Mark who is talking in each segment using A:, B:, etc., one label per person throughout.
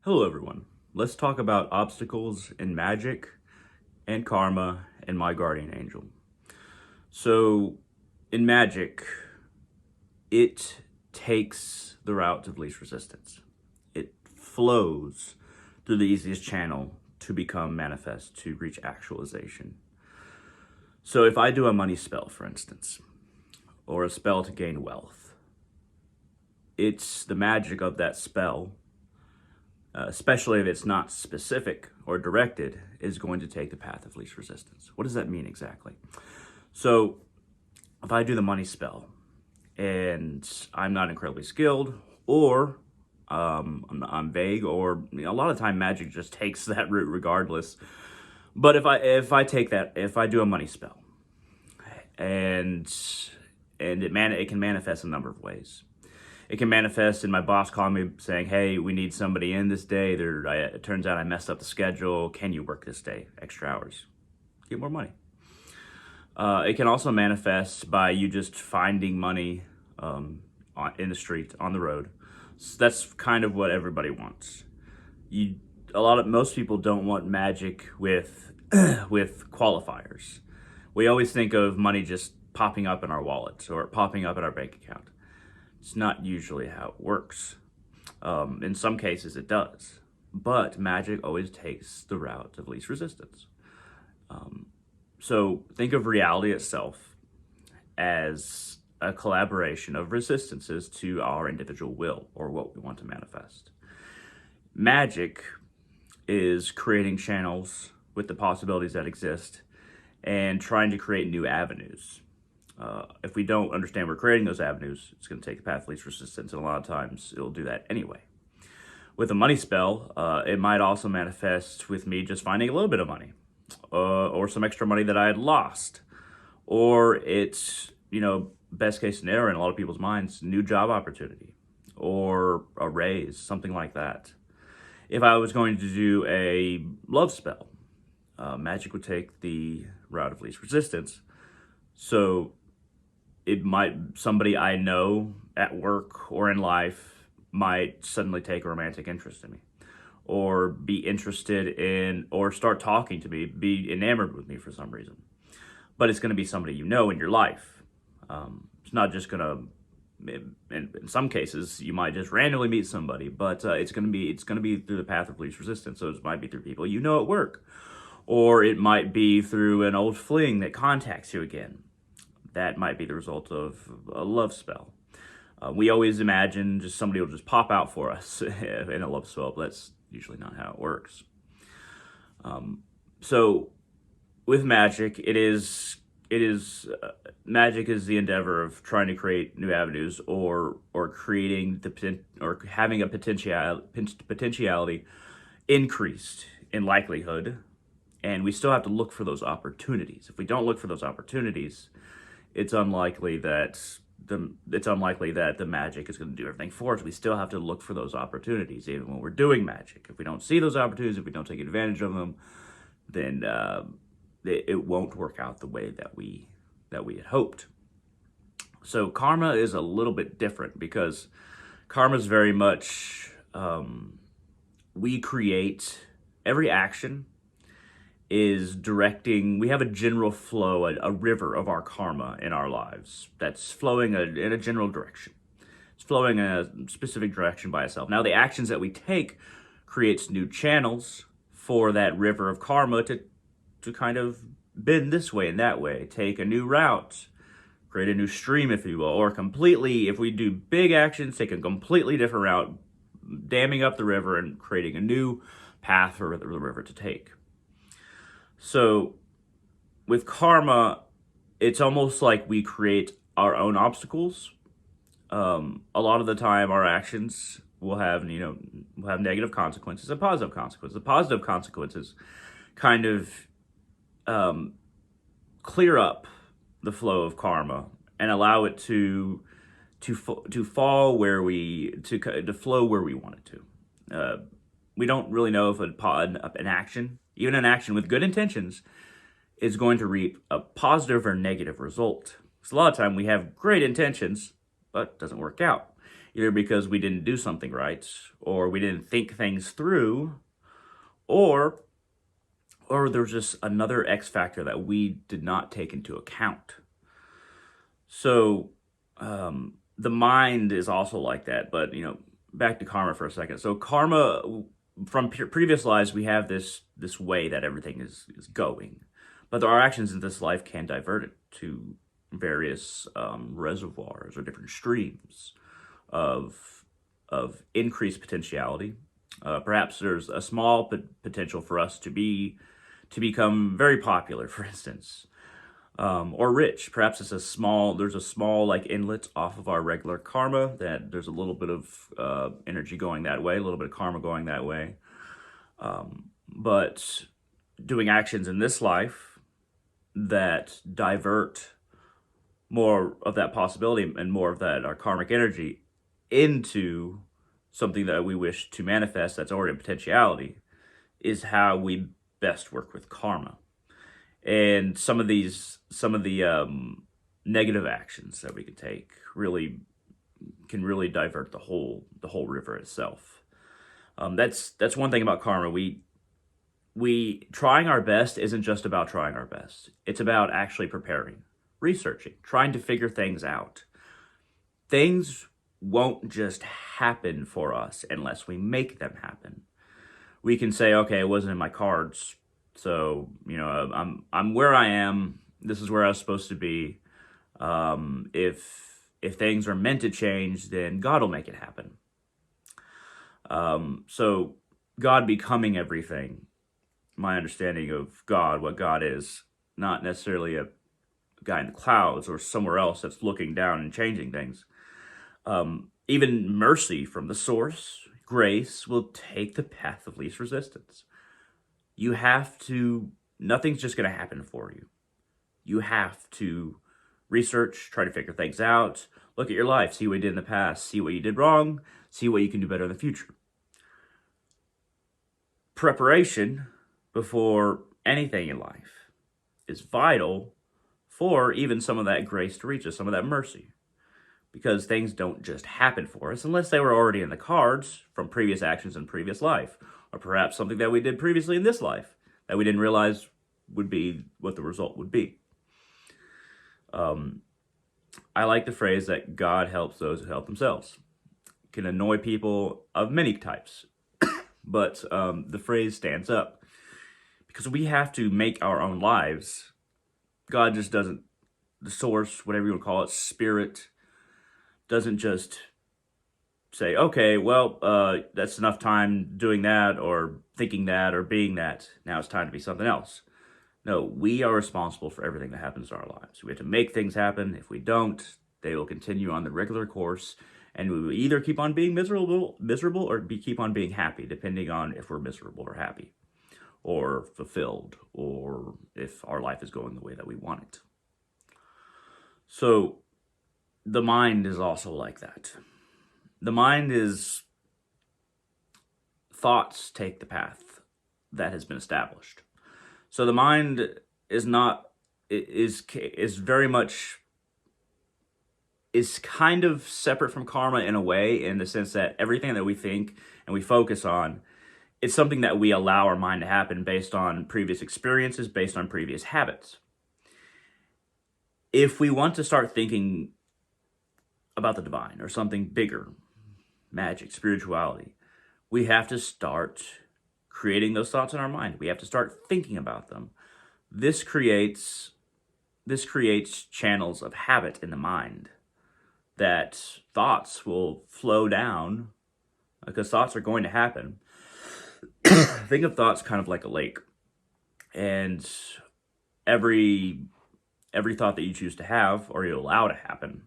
A: Hello everyone. Let's talk about obstacles in Magick and Karma and my guardian angel. So in Magick, it takes the route of least resistance. It flows through the easiest channel to become manifest, to reach actualization. So if I do a money spell, for instance, or a spell to gain wealth, it's the magic of that spell, especially if it's not specific or directed, is going to take the path of least resistance. What does that mean exactly? So if I do the money spell and I'm not incredibly skilled, or I'm vague, or a lot of time Magick just takes that route regardless. But if I do a money spell and it can manifest a number of ways. It can manifest in my boss calling me saying, hey, we need somebody in this day. It turns out I messed up the schedule. Can you work this day? Extra hours. Get more money. It can also manifest by you just finding money in the street, on the road. So that's kind of what everybody wants. Most people don't want Magick with with qualifiers. We always think of money just popping up in our wallets or popping up in our bank account. It's not usually how it works. In some cases it does, but Magick always takes the route of least resistance. So think of reality itself as a collaboration of resistances to our individual will or what we want to manifest. Magick is creating channels with the possibilities that exist and trying to create new avenues. If we don't understand we're creating those avenues, it's going to take the path of least resistance, and a lot of times it'll do that anyway. With a money spell, it might also manifest with me just finding a little bit of money, or some extra money that I had lost, or it's, best case scenario in a lot of people's minds, new job opportunity, or a raise, something like that. If I was going to do a love spell, Magick would take the route of least resistance. So somebody I know at work or in life might suddenly take a romantic interest in me, or be interested in, or start talking to me, be enamored with me for some reason. But it's going to be somebody you know in your life. It's not just going to, in some cases, you might just randomly meet somebody, but it's going to be through the path of least resistance. So it might be through people you know at work, or it might be through an old fling that contacts you again. That might be the result of a love spell. We always imagine just somebody will just pop out for us in a love spell, but that's usually not how it works. So with Magick, Magick is the endeavor of trying to create new avenues, or creating or having a potentiality increased in likelihood, and we still have to look for those opportunities. If we don't look for those opportunities, it's unlikely that the Magick is going to do everything for us. We still have to look for those opportunities, even when we're doing Magick. If we don't see those opportunities, if we don't take advantage of them, then it won't work out the way that we had hoped. So karma is a little bit different, because karma is very much we create every action is directing. We have a general flow, a river of our karma in our lives that's flowing in a general direction. It's flowing in a specific direction by itself. Now, the actions that we take creates new channels for that river of karma to kind of bend this way and that way, take a new route, create a new stream, if you will, or completely, if we do big actions, take a completely different route, damming up the river and creating a new path for the river to take. So with karma, it's almost like we create our own obstacles. A lot of the time, our actions will have negative consequences and positive consequences. The positive consequences kind of clear up the flow of karma and allow it to flow where we want it to. We don't really know if an action, even an action with good intentions, is going to reap a positive or negative result. So a lot of time we have great intentions, but it doesn't work out. either because we didn't do something right, or we didn't think things through, or there's just another X factor that we did not take into account. So the mind is also like that. But back to karma for a second. So karma, from previous lives, we have this way that everything is going, but our actions in this life can divert it to various reservoirs or different streams of increased potentiality. Perhaps there's a small potential for us to become very popular, for instance, or rich. Perhaps there's a small like inlet off of our regular karma, that there's a little bit of energy going that way, a little bit of karma going that way. But doing actions in this life that divert more of that possibility and more of that our karmic energy into something that we wish to manifest that's already in potentiality is how we best work with karma. And some of the negative actions that we can take can really divert the whole river itself. That's one thing about karma. We trying our best isn't just about trying our best. It's about actually preparing, researching, trying to figure things out. Things won't just happen for us unless we make them happen. We can say, okay, it wasn't in my cards, so I'm where I am. This is where I was supposed to be. If things are meant to change, then God will make it happen. So God becoming everything. My understanding of God, what God is, not necessarily a guy in the clouds or somewhere else that's looking down and changing things. Even mercy from the source, grace, will take the path of least resistance. Nothing's just going to happen for you. You have to research, try to figure things out, look at your life, see what you did in the past, see what you did wrong, see what you can do better in the future. Preparation before anything in life is vital for even some of that grace to reach us, some of that mercy. Because things don't just happen for us unless they were already in the cards from previous actions in previous life, or perhaps something that we did previously in this life that we didn't realize would be what the result would be. I like the phrase that God helps those who help themselves. It can annoy people of many types, but the phrase stands up because we have to make our own lives. God just doesn't, the source, whatever you want to call it, spirit, doesn't just say, okay, well, that's enough time doing that or thinking that or being that. Now it's time to be something else. No, we are responsible for everything that happens in our lives. We have to make things happen. If we don't, they will continue on the regular course, and we will either keep on being miserable, or keep on being happy, depending on if we're miserable or happy, or fulfilled, or if our life is going the way that we want it. So the mind is also like that. The mind is, thoughts take the path that has been established. So the mind is kind of separate from karma in a way, in the sense that everything that we think and we focus on, it's something that we allow our mind to happen based on previous experiences, based on previous habits. If we want to start thinking about the divine or something bigger, magic, spirituality, we have to start creating those thoughts in our mind. We have to start thinking about them. This creates channels of habit in the mind that thoughts will flow down, because thoughts are going to happen. Think of thoughts kind of like a lake, and every thought that you choose to have or you allow to happen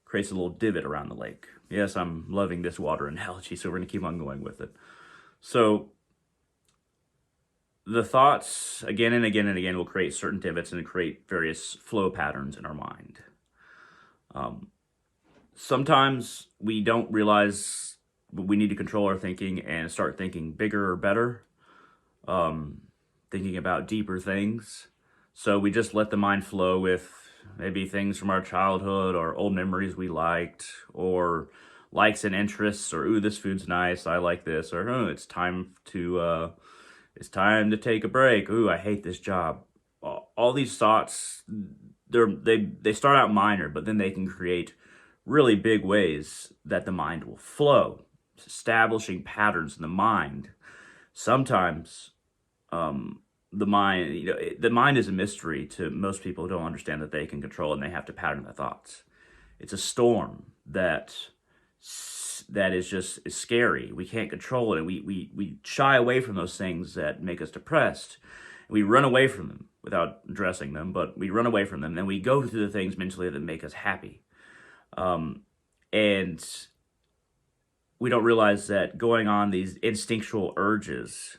A: creates a little divot around the lake. Yes, I'm loving this water analogy, so we're going to keep on going with it. So the thoughts again and again and again will create certain divots and create various flow patterns in our mind. Sometimes we don't realize we need to control our thinking and start thinking bigger or better, thinking about deeper things. So we just let the mind flow with maybe things from our childhood or old memories we liked, or likes and interests, or ooh, this food's nice, I like this, or oh, it's time to take a break. Ooh, I hate this job. All these thoughts, they start out minor, but then they can create really big ways that the mind will flow, establishing patterns in the mind. Sometimes the mind, the mind is a mystery to most people who don't understand that they can control it and they have to pattern their thoughts. It's a storm that is scary. We can't control it, and we shy away from those things that make us depressed. We run away from them without addressing them, but we run away from them. Then we go to the things mentally that make us happy, and we don't realize that going on these instinctual urges,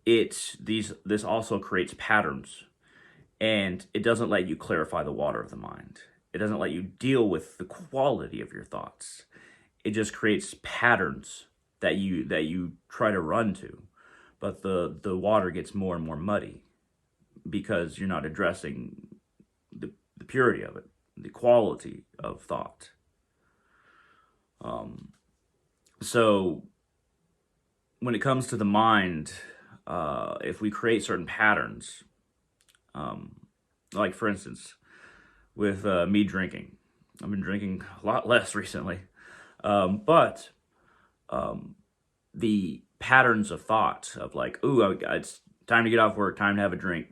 A: this also creates patterns, and it doesn't let you clarify the water of the mind. It doesn't let you deal with the quality of your thoughts. It just creates patterns that you try to run to, but the water gets more and more muddy because you're not addressing the purity of it, the quality of thought. So when it comes to the mind, if we create certain patterns, like for instance, with me drinking, I've been drinking a lot less recently, but the patterns of thought of like, ooh, it's time to get off work, time to have a drink,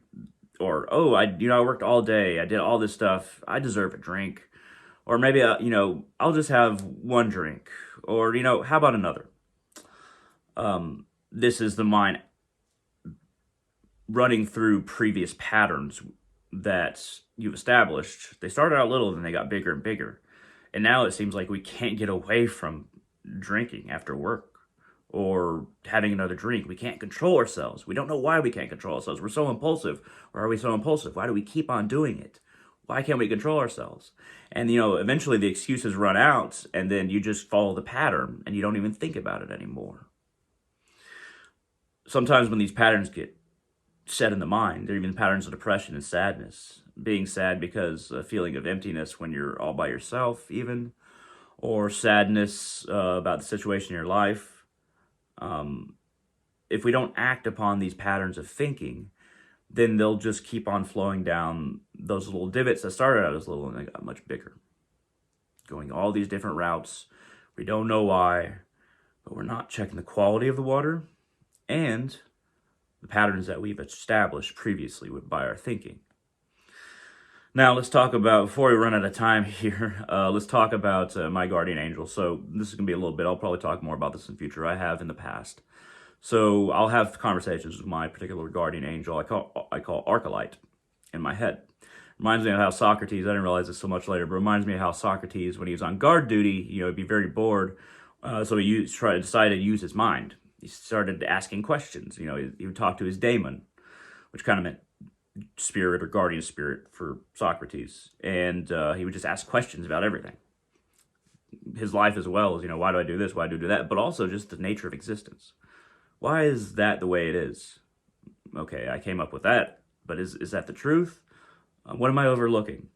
A: or oh, I worked all day, I did all this stuff, I deserve a drink, or maybe I'll just have one drink, or how about another? This is the mind running through previous patterns that you've established. They started out little, then they got bigger and bigger, and now it seems like we can't get away from drinking after work or having another drink. We can't control ourselves. We don't know why we can't control ourselves. We're so impulsive. Or are we so impulsive? Why do we keep on doing it? Why can't we control ourselves? And eventually the excuses run out, and then you just follow the pattern and you don't even think about it anymore. Sometimes when these patterns get set in the mind, there are even patterns of depression and sadness. Being sad because a feeling of emptiness when you're all by yourself, even, or sadness about the situation in your life. If we don't act upon these patterns of thinking, then they'll just keep on flowing down those little divots that started out as little and they got much bigger, going all these different routes. We don't know why, but we're not checking the quality of the water and the patterns that we've established previously by our thinking. Now let's talk about, before we run out of time here, let's talk about my guardian angel. So this is going to be a little bit, I'll probably talk more about this in the future. I have in the past. So I'll have conversations with my particular guardian angel. I call Archilite in my head. Reminds me of how Socrates, I didn't realize this so much later, but reminds me of how Socrates, when he was on guard duty, he'd be very bored. So he decided to use his mind. He started asking questions. He would talk to his daemon, which kind of meant spirit or guardian spirit for Socrates. And he would just ask questions about everything. His life as well as, why do I do this? Why do I do that? But also just the nature of existence. Why is that the way it is? Okay, I came up with that, but is that the truth? What am I overlooking?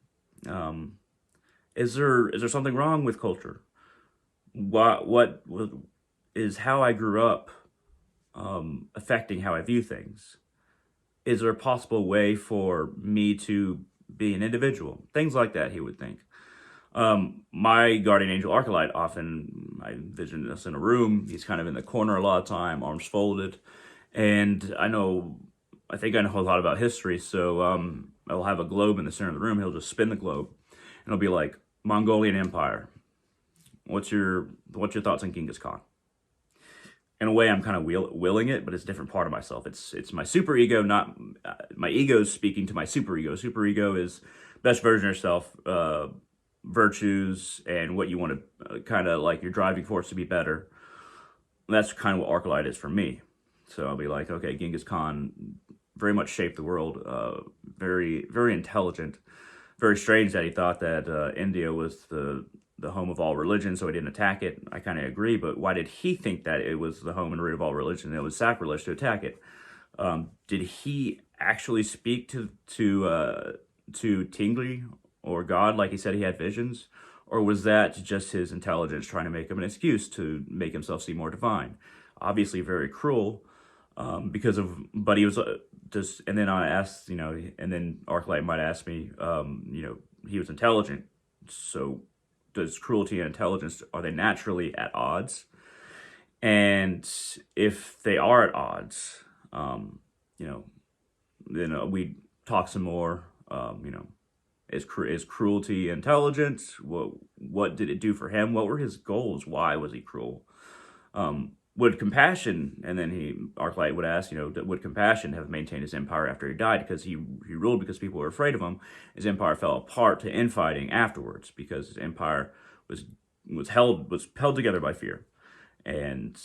A: Is there something wrong with culture? What is how I grew up affecting how I view things? Is there a possible way for me to be an individual? Things like that, he would think. My guardian angel Archilite, often I envision this in a room. He's kind of in the corner a lot of time, arms folded. And I think I know a lot about history, so I'll have a globe in the center of the room. He'll just spin the globe, and it'll be like, Mongolian Empire. What's your thoughts on Genghis Khan? In a way, I'm kind of willing it, but it's a different part of myself. It's my super ego, not my ego speaking to my super ego. Super ego is best version of yourself, virtues, and what you want to kind of like your driving force to be better. That's kind of what Archilite is for me. So I'll be like, okay, Genghis Khan very much shaped the world, very, very intelligent. Very strange that he thought that India was the home of all religion, so he didn't attack it. I kind of agree, but why did he think that it was the home and root of all religion? It was sacrilege to attack it. Did he actually speak to Tingli or God like he said he had visions? Or was that just his intelligence trying to make him an excuse to make himself seem more divine? Obviously very cruel, but he was just, and then I asked, and then Arclight might ask me, he was intelligent. So does cruelty and intelligence, are they naturally at odds? And if they are at odds, then we talk some more, is cruelty intelligence? What did it do for him? What were his goals? Why was he cruel? Would compassion, and then Arclight would ask, would compassion have maintained his empire after he died? Because he ruled because people were afraid of him. His empire fell apart to infighting afterwards because his empire was held together by fear. And,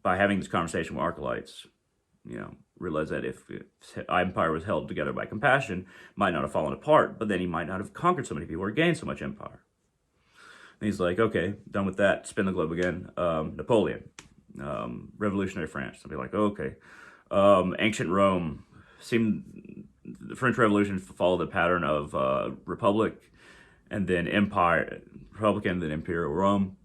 A: by having this conversation with Arclights, realize that if empire was held together by compassion, might not have fallen apart, but then he might not have conquered so many people or gained so much empire. And he's like, okay, done with that, spin the globe again. Napoleon, revolutionary France. I'll be like, okay. Ancient Rome, the French Revolution followed the pattern of republic, and then empire, republican, then imperial Rome.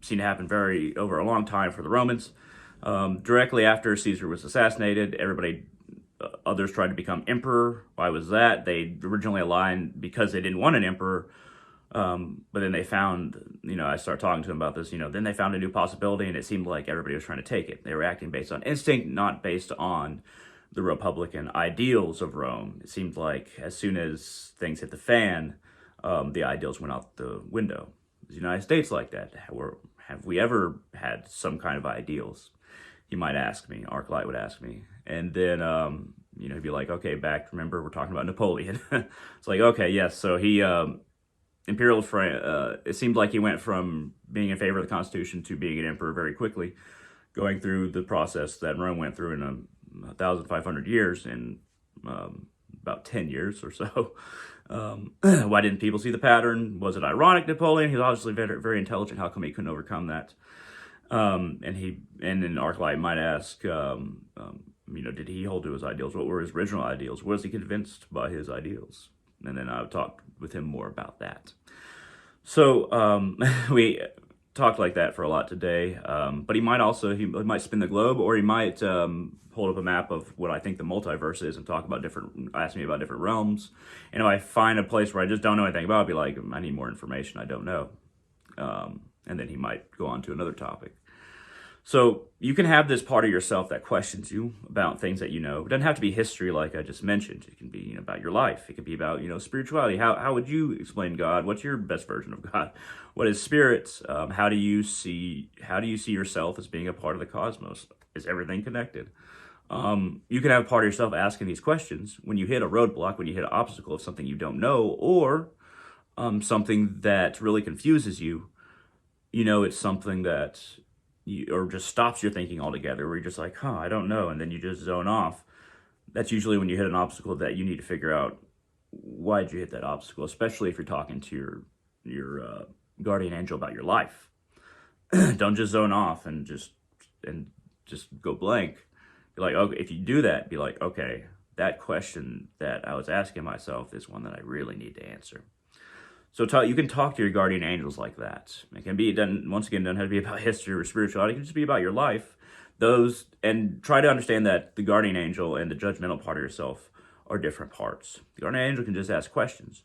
A: Seemed to happen over a long time for the Romans. Directly after Caesar was assassinated, others tried to become emperor. Why was that? They originally aligned because they didn't want an emperor. But then they found, I started talking to them about this, then they found a new possibility, and it seemed like everybody was trying to take it. They were acting based on instinct, not based on the republican ideals of Rome. It seemed like as soon as things hit the fan, the ideals went out the window. Is the United States like that? Have we ever had some kind of ideals? He might ask me, Arclight would ask me. And then, he'd be like, okay, remember, we're talking about Napoleon. It's like, okay, yes. So he, Imperial France, it seemed like he went from being in favor of the Constitution to being an emperor very quickly, going through the process that Rome went through in 1,500 years in about 10 years or so. Why didn't people see the pattern? Was it ironic, Napoleon? He was obviously very, very intelligent. How come he couldn't overcome that? And then Arclight might ask, did he hold to his ideals? What were his original ideals? Was he convinced by his ideals? And then I would talk with him more about that. So we talked like that for a lot today. But he might might spin the globe, or he might hold up a map of what I think the multiverse is and ask me about different realms. And if I find a place where I just don't know anything about, I'll be like, I need more information, I don't know. And then he might go on to another topic. So you can have this part of yourself that questions you about things that you know. It doesn't have to be history like I just mentioned. It can be about your life. It could be about spirituality. How would you explain God? What's your best version of God? What is spirit? How do you see yourself as being a part of the cosmos? Is everything connected? You can have a part of yourself asking these questions when you hit a roadblock, when you hit an obstacle of something you don't know, or something that really confuses you. It's something that or just stops your thinking altogether, where you're just like, I don't know, and then you just zone off. That's usually when you hit an obstacle that you need to figure out, why did you hit that obstacle, especially if you're talking to your guardian angel about your life. Don't just zone off and just go blank. Be like, okay, if you do that, be like, okay, that question that I was asking myself is one that I really need to answer. So you can talk to your guardian angels like that. It can be done, once again, doesn't have to be about history or spirituality. It can just be about your life. And try to understand that the guardian angel and the judgmental part of yourself are different parts. The guardian angel can just ask questions,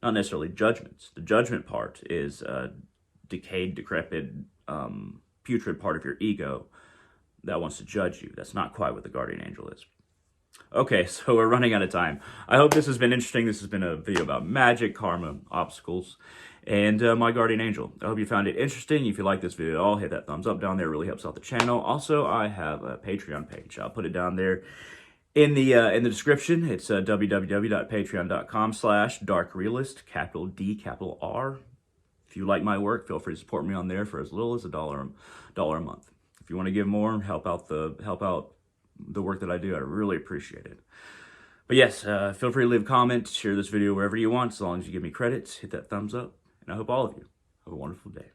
A: not necessarily judgments. The judgment part is a decayed, decrepit, putrid part of your ego that wants to judge you. That's not quite what the guardian angel is. Okay, so we're running out of time. I hope this has been interesting. This has been a video about magic, karma, obstacles, and my guardian angel. I hope you found it interesting. If you like this video at all, hit that thumbs up down there. It really helps out the channel. Also, I have a Patreon page. I'll put it down there in the description. It's www.patreon.com/darkrealist, capital D, capital R. If you like my work, feel free to support me on there for as little as $1 a month. If you want to give more, help out the work that I do, I really appreciate it. But yes, feel free to leave a comment, share this video wherever you want, as long as you give me credit, hit that thumbs up, and I hope all of you have a wonderful day.